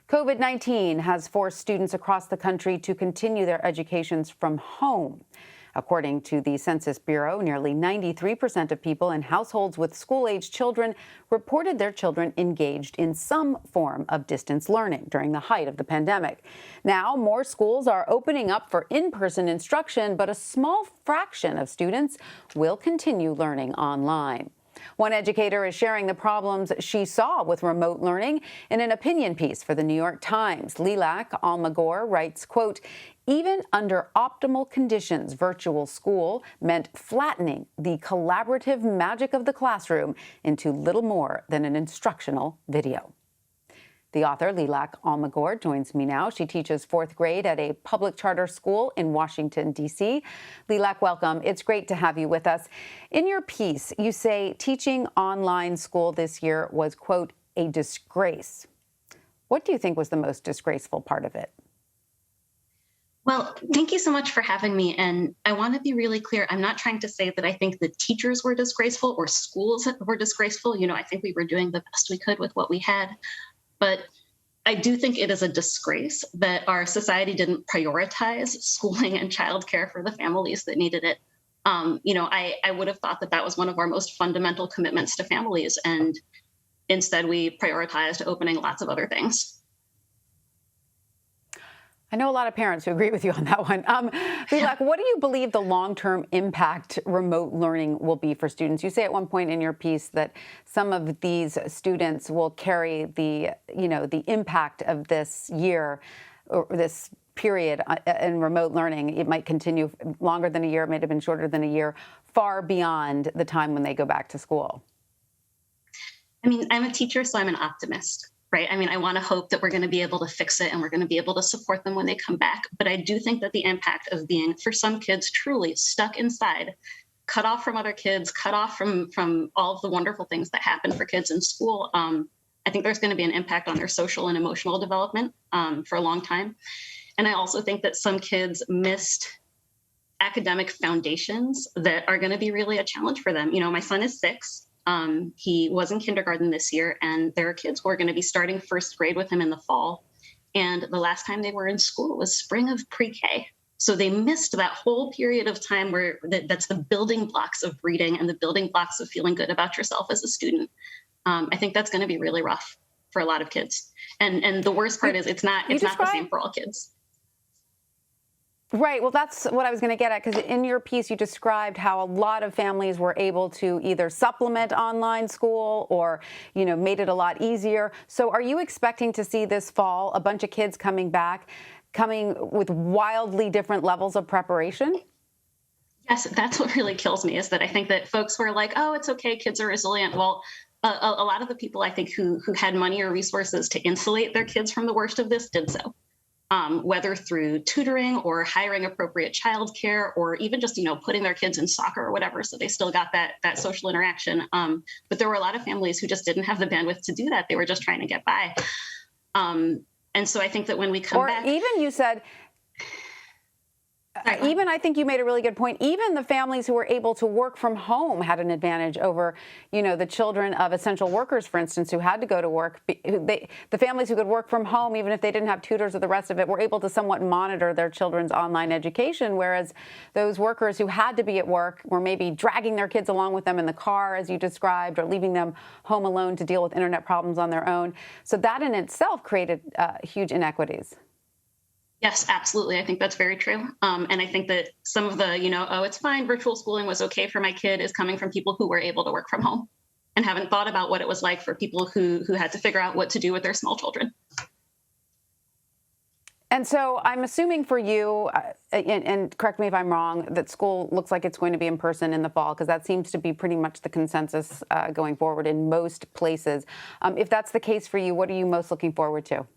COVID-19 has forced students across the country to continue their educations from home. According to the Census Bureau, nearly 93% of people in households with school-age children reported their children engaged in some form of distance learning during the height of the pandemic. Now, more schools are opening up for in-person instruction, but a small fraction of students will continue learning online. One educator is sharing the problems she saw with remote learning in an opinion piece for the New York Times. Lelac Almagor writes, quote, "Even under optimal conditions, virtual school meant flattening the collaborative magic of the classroom into little more than an instructional video." The author, Lelac Almagor, joins me now. She teaches fourth grade at a public charter school in Washington, D.C. Lelac, welcome. It's great to have you with us. In your piece, you say teaching online school this year was, quote, "a disgrace." What do you think was the most disgraceful part of it? Well, thank you so much for having me. And I want to be really clear. I'm not trying to say that I think the teachers were disgraceful or schools were disgraceful. I think we were doing the best we could with what we had. But I do think it is a disgrace that our society didn't prioritize schooling and childcare for the families that needed it. I would have thought that that was one of our most fundamental commitments to families. And instead, we prioritized opening lots of other things. I know a lot of parents who agree with you on that one. Lelac, what do you believe the long-term impact remote learning will be for students? You say at one point in your piece that some of these students will carry the impact of this year or this period in remote learning. It might continue longer than a year. It might have been shorter than a year, far beyond the time when they go back to school. I mean, I'm a teacher, so I'm an optimist. Right. I mean, I want to hope that we're going to be able to fix it and we're going to be able to support them when they come back. But I do think that the impact of being, for some kids, truly stuck inside, cut off from other kids, cut off from all of the wonderful things that happen for kids in school, I think there's going to be an impact on their social and emotional development for a long time. And I also think that some kids missed academic foundations that are going to be really a challenge for them. My son is 6. He was in kindergarten this year, and there are kids who are going to be starting first grade with him in the fall. And the last time they were in school was spring of pre-K. So they missed that whole period of time where that's the building blocks of reading and the building blocks of feeling good about yourself as a student. I think that's going to be really rough for a lot of kids. And the worst part is it's not the same for all kids. Right. Well, that's what I was going to get at, because in your piece, you described how a lot of families were able to either supplement online school or, made it a lot easier. So are you expecting to see this fall a bunch of kids coming with wildly different levels of preparation? Yes, that's what really kills me, is that I think that folks were like, oh, it's okay, kids are resilient. Well, a lot of the people I think who had money or resources to insulate their kids from the worst of this did so. Whether through tutoring or hiring appropriate childcare or even just, putting their kids in soccer or whatever, so they still got that social interaction. But there were a lot of families who just didn't have the bandwidth to do that. They were just trying to get by. And so I think that when we come back... Or even you said... Even I think you made a really good point. Even the families who were able to work from home had an advantage over, the children of essential workers, for instance, who had to go to work. The families who could work from home, even if they didn't have tutors or the rest of it, were able to somewhat monitor their children's online education, whereas those workers who had to be at work were maybe dragging their kids along with them in the car, as you described, or leaving them home alone to deal with internet problems on their own. So that in itself created huge inequities. Yes, absolutely. I think that's very true. And I think that some of the, it's fine, virtual schooling was okay for my kid, is coming from people who were able to work from home and haven't thought about what it was like for people who had to figure out what to do with their small children. And so I'm assuming for you, and correct me if I'm wrong, that school looks like it's going to be in person in the fall, because that seems to be pretty much the consensus going forward in most places. If that's the case for you, what are you most looking forward to?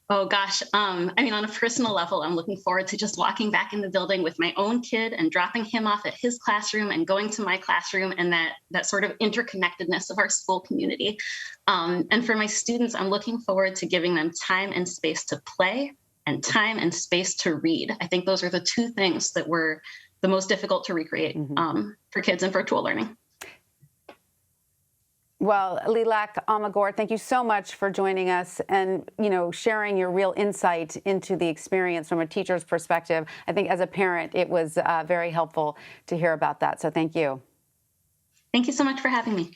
Oh, gosh. On a personal level, I'm looking forward to just walking back in the building with my own kid and dropping him off at his classroom and going to my classroom, and that sort of interconnectedness of our school community. And for my students, I'm looking forward to giving them time and space to play and time and space to read. I think those are the two things that were the most difficult to recreate for kids in virtual learning. Well, Lelac Almagor, thank you so much for joining us and, sharing your real insight into the experience from a teacher's perspective. I think as a parent, it was very helpful to hear about that. So thank you. Thank you so much for having me.